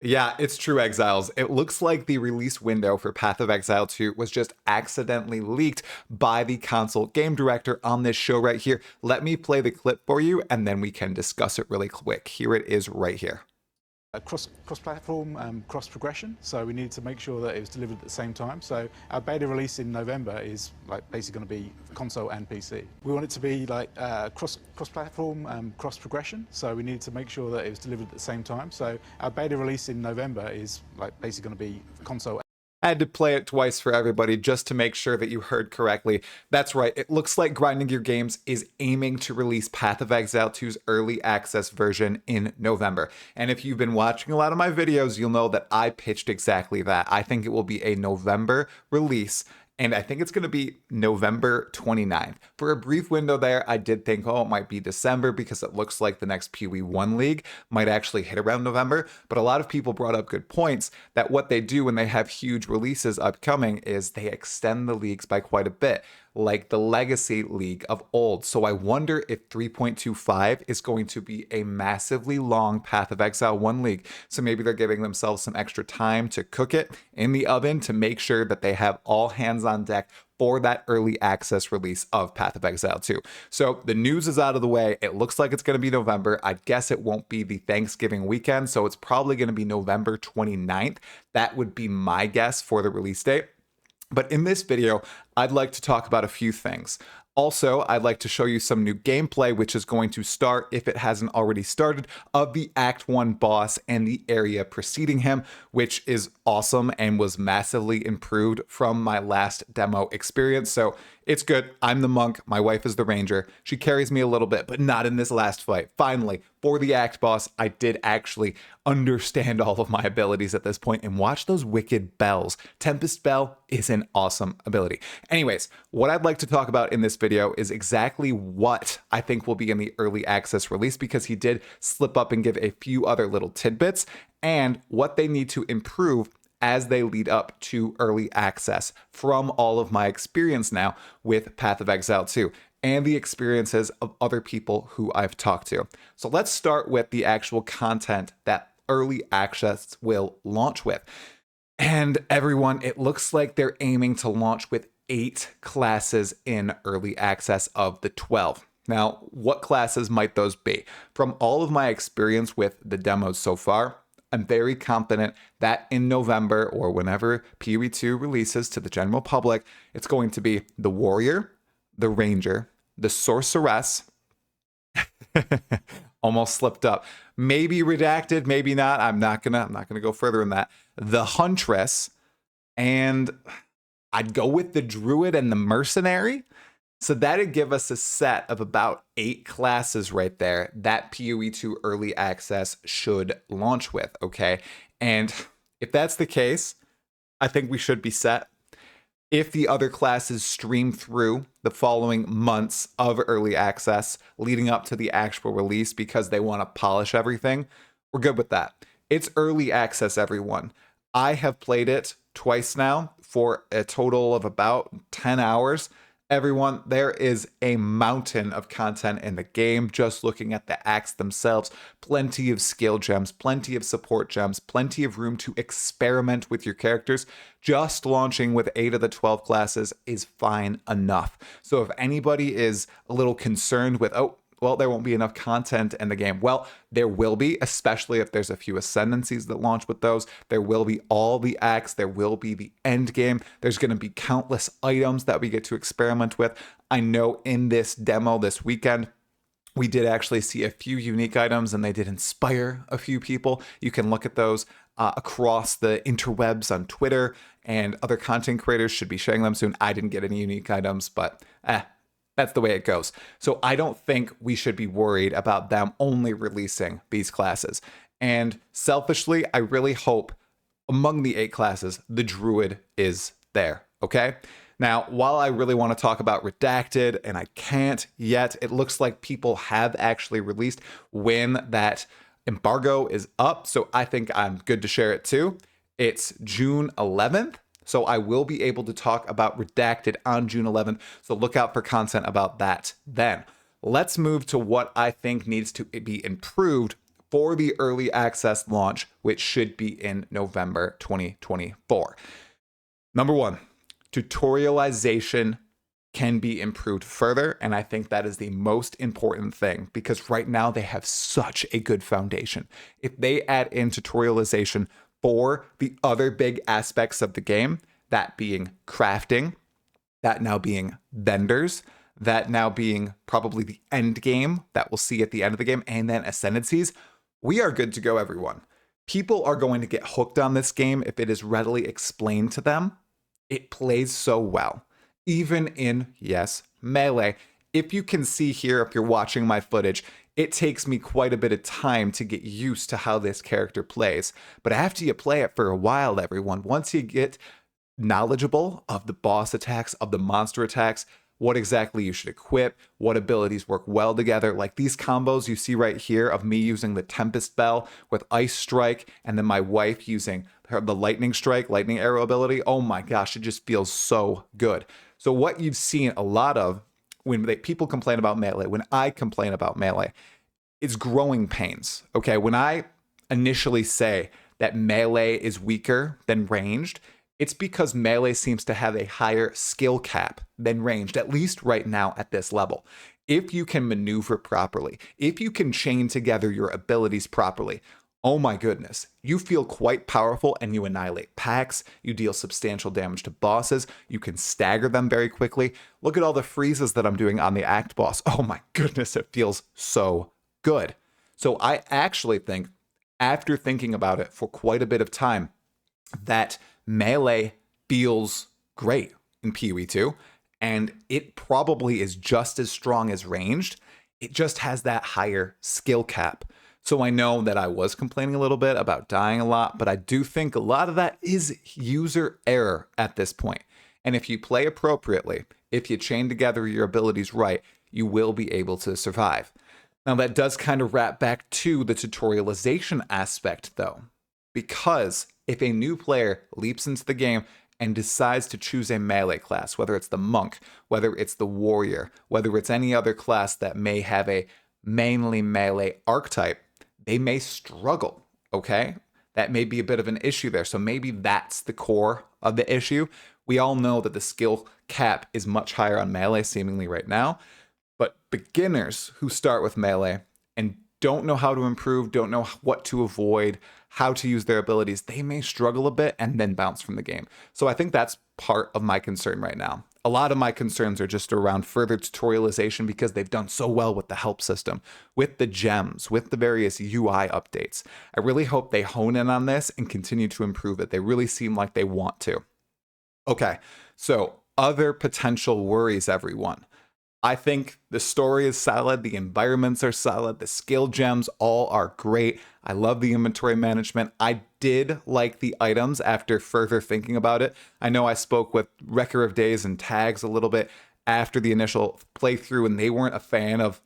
Yeah, it's true, Exiles. It looks like the release window for Path of Exile 2 was just accidentally leaked by the console game director on this show right here. Let me play the clip for you and then we can discuss it really quick. Here it is right here. Cross platform, cross progression. So we needed to make sure that it was delivered at the same time. So our beta release in November is like basically going to be console and PC. We want it to be like cross platform, cross progression. So we needed to make sure that it was delivered at the same time. So our beta release in November is like basically going to be console. I had to play it twice for everybody just to make sure that you heard correctly. That's right, it looks like Grinding Gear Games is aiming to release Path of Exile 2's early access version in November. And if you've been watching a lot of my videos, you'll know that I pitched exactly that. I think it will be a November release, and I think it's going to be November 29th. For a brief window there, I did think, oh, it might be December because it looks like the next PoE 1 League might actually hit around November. But a lot of people brought up good points that what they do when they have huge releases upcoming is they extend the leagues by quite a bit, like the Legacy League of old. So I wonder if 3.25 is going to be a massively long Path of Exile 1 League. So maybe they're giving themselves some extra time to cook it in the oven to make sure that they have all hands on deck for that early access release of Path of Exile 2. So the news is out of the way. It looks like it's going to be November. I guess it won't be the Thanksgiving weekend, so it's probably going to be November 29th. That would be my guess for the release date. But in this video, I'd like to talk about a few things. Also, I'd like to show you some new gameplay, which is going to start, if it hasn't already started, of the Act 1 boss and the area preceding him, which is awesome and was massively improved from my last demo experience. So it's good. I'm the monk. My wife is the ranger. She carries me a little bit, but not in this last fight. Finally, for the Act boss, I did actually understand all of my abilities at this point, and watch those wicked bells. Tempest Bell is an awesome ability. Anyways, what I'd like to talk about in this video is exactly what I think will be in the early access release, because he did slip up and give a few other little tidbits, and what they need to improve as they lead up to early access from all of my experience now with Path of Exile 2 and the experiences of other people who I've talked to. So let's start with the actual content that early access will launch with. And everyone, it looks like they're aiming to launch with 8 classes in early access of the 12. Now, what classes might those be? From all of my experience with the demos so far, I'm very confident that in November or whenever PoE 2 releases to the general public, it's going to be the Warrior, the Ranger, the Sorceress, almost slipped up, maybe Redacted, maybe not. I'm not gonna go further than that. The Huntress, and I'd go with the Druid and the Mercenary. So that'd give us a set of about 8 classes right there that PoE 2 early access should launch with, okay? And if that's the case, I think we should be set. If the other classes stream through the following months of early access leading up to the actual release because they want to polish everything, we're good with that. It's early access, everyone. I have played it twice now for a total of about 10 hours. Everyone, there is a mountain of content in the game. Just looking at the acts themselves, plenty of skill gems, plenty of support gems, plenty of room to experiment with your characters. Just launching with 8 of the 12 classes is fine enough. So if anybody is a little concerned with, oh, well, there won't be enough content in the game. Well, there will be, especially if there's a few ascendancies that launch with those. There will be all the acts. There will be the end game. There's going to be countless items that we get to experiment with. I know in this demo this weekend, we did actually see a few unique items, and they did inspire a few people. You can look at those across the interwebs on Twitter, and other content creators should be sharing them soon. I didn't get any unique items, but that's the way it goes. So I don't think we should be worried about them only releasing these classes. And selfishly, I really hope among the 8 classes, the Druid is there, okay? Now, while I really want to talk about Redacted, and I can't yet, it looks like people have actually released when that embargo is up, so I think I'm good to share it too. It's June 11th. So I will be able to talk about Redacted on June 11th. So look out for content about that then. Let's move to what I think needs to be improved for the early access launch, which should be in November 2024. Number one, tutorialization can be improved further, and I think that is the most important thing because right now they have such a good foundation. If they add in tutorialization for the other big aspects of the game, that being crafting, that now being vendors, that now being probably the end game that we'll see at the end of the game, and then ascendancies, we are good to go, everyone. People are going to get hooked on this game if it is readily explained to them. It plays so well. Even in, yes, melee. If you can see here, if you're watching my footage, it takes me quite a bit of time to get used to how this character plays. But after you play it for a while, everyone, once you get knowledgeable of the boss attacks, of the monster attacks, what exactly you should equip, what abilities work well together. Like these combos you see right here of me using the Tempest Bell with Ice Strike and then my wife using the Lightning Strike, Lightning Arrow ability. Oh my gosh, it just feels so good. So what you've seen a lot of when people complain about melee, when I complain about melee, is growing pains. Okay, when I initially say that melee is weaker than ranged, it's because melee seems to have a higher skill cap than ranged, at least right now at this level. If you can maneuver properly, if you can chain together your abilities properly, oh my goodness, you feel quite powerful and you annihilate packs, you deal substantial damage to bosses, you can stagger them very quickly. Look at all the freezes that I'm doing on the Act boss. Oh my goodness, it feels so good. So I actually think, after thinking about it for quite a bit of time, that melee feels great in PoE 2, and it probably is just as strong as ranged. It just has that higher skill cap. So I know that I was complaining a little bit about dying a lot, but I do think a lot of that is user error at this point. And if you play appropriately, if you chain together your abilities right, you will be able to survive. Now that does kind of wrap back to the tutorialization aspect though, because if a new player leaps into the game and decides to choose a melee class, whether it's the monk, whether it's the warrior, whether it's any other class that may have a mainly melee archetype, they may struggle, okay? That may be a bit of an issue there. So maybe that's the core of the issue. We all know that the skill cap is much higher on melee seemingly right now, but beginners who start with melee and don't know how to improve, don't know what to avoid, how to use their abilities, they may struggle a bit and then bounce from the game. So I think that's part of my concern right now. A lot of my concerns are just around further tutorialization because they've done so well with the help system, with the gems, with the various UI updates. I really hope they hone in on this and continue to improve it. They really seem like they want to. Okay, so other potential worries, everyone. I think the story is solid, the environments are solid, the skill gems all are great. I love the inventory management. I did like the items after further thinking about it. I know I spoke with Wrecker of Days and Tags a little bit after the initial playthrough, and they weren't a fan of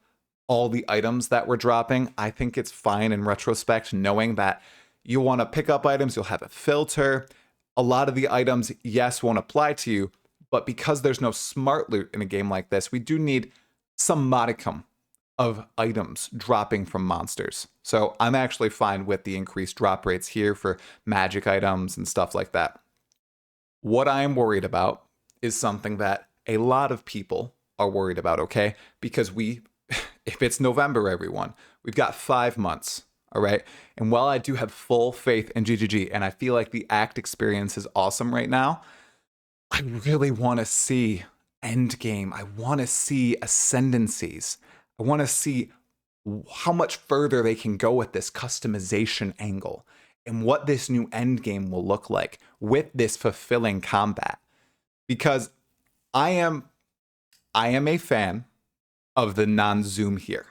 all the items that were dropping. I think it's fine in retrospect, knowing that you want to pick up items, you'll have a filter. A lot of the items, yes, won't apply to you, but because there's no smart loot in a game like this, we do need some modicum of items dropping from monsters. So I'm actually fine with the increased drop rates here for magic items and stuff like that. What I'm worried about is something that a lot of people are worried about, okay? Because if it's November, everyone, we've got 5 months, all right? And while I do have full faith in GGG, and I feel like the Act experience is awesome right now, I really want to see endgame. I want to see ascendancies. I want to see how much further they can go with this customization angle and what this new endgame will look like with this fulfilling combat. Because I am a fan of the non-zoom here.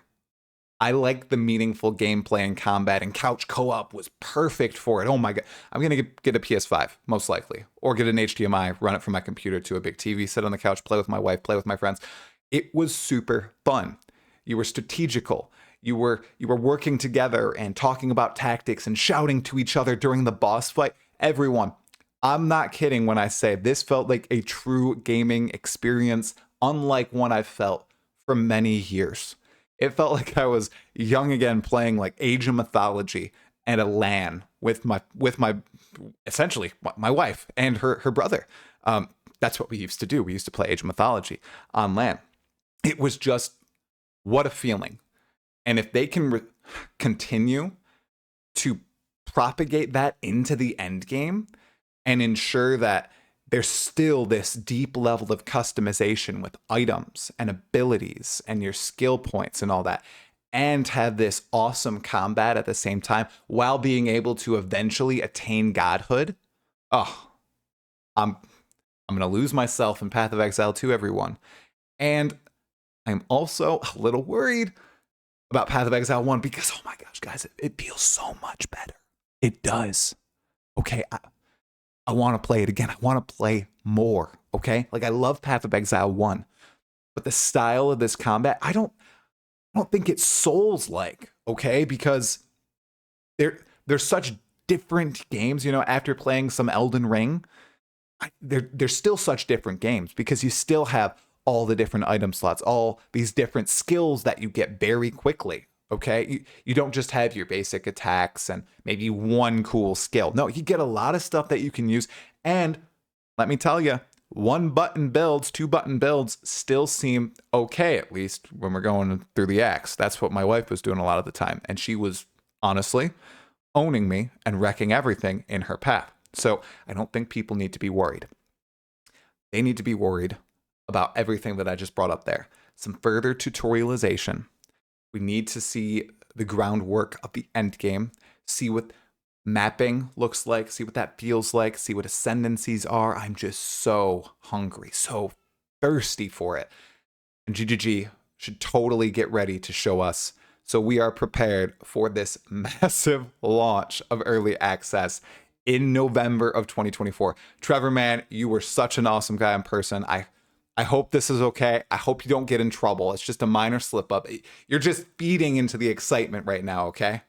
I like the meaningful gameplay and combat, and couch co-op was perfect for it. Oh my god. I'm going to get a PS5, most likely, or get an HDMI, run it from my computer to a big TV, sit on the couch, play with my wife, play with my friends. It was super fun. You were strategical. You were working together and talking about tactics and shouting to each other during the boss fight. Everyone, I'm not kidding when I say this felt like a true gaming experience, unlike one I've felt for many years. It felt like I was young again playing like Age of Mythology at a LAN with my essentially my wife and her brother. That's what we used to do. We used to play Age of Mythology on LAN. It was just what a feeling. And if they can continue to propagate that into the end game and ensure that there's still this deep level of customization with items and abilities and your skill points and all that, and have this awesome combat at the same time while being able to eventually attain godhood. Oh, I'm I'm gonna lose myself in Path of Exile 2, everyone. And I'm also a little worried about Path of Exile 1 because, oh my gosh, guys, it feels so much better. It does. Okay, I want to play it again. I want to play more. Okay, like I love Path of Exile 1, but the style of this combat, I don't think it's Souls like. Okay, because they're such different games. You know, after playing some Elden Ring, they're still such different games because you still have all the different item slots, all these different skills that you get very quickly. Okay, you don't just have your basic attacks and maybe one cool skill. No, you get a lot of stuff that you can use. And let me tell you, one button builds, two button builds still seem okay, at least when we're going through the acts. That's what my wife was doing a lot of the time. And she was honestly owning me and wrecking everything in her path. So I don't think people need to be worried. They need to be worried about everything that I just brought up there. Some further tutorialization. We need to see the groundwork of the end game, see what mapping looks like, see what that feels like, see what ascendancies are. I'm just so hungry, so thirsty for it. And GGG should totally get ready to show us. So we are prepared for this massive launch of early access in November of 2024. Trevor, man, you were such an awesome guy in person. I hope this is okay. I hope you don't get in trouble. It's just a minor slip up. You're just feeding into the excitement right now, okay?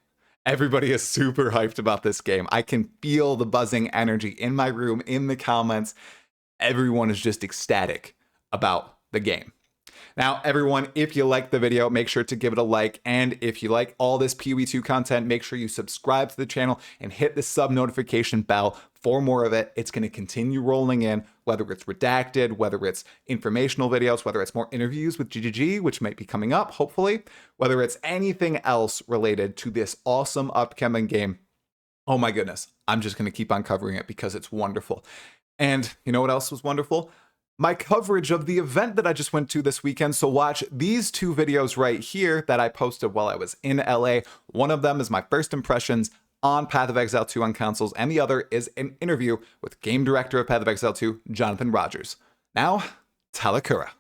Everybody is super hyped about this game. I can feel the buzzing energy in my room, in the comments. Everyone is just ecstatic about the game. Now, everyone, if you like the video, make sure to give it a like. And if you like all this PoE2 content, make sure you subscribe to the channel and hit the sub notification bell for more of it. It's going to continue rolling in, whether it's redacted, whether it's informational videos, whether it's more interviews with GGG, which might be coming up, hopefully, whether it's anything else related to this awesome upcoming game. Oh my goodness, I'm just going to keep on covering it because it's wonderful. And you know what else was wonderful? My coverage of the event that I just went to this weekend. So watch these two videos right here that I posted while I was in LA. One of them is my first impressions on Path of Exile 2 on consoles, and the other is an interview with game director of Path of Exile 2, Jonathan Rogers. Now, Talakura.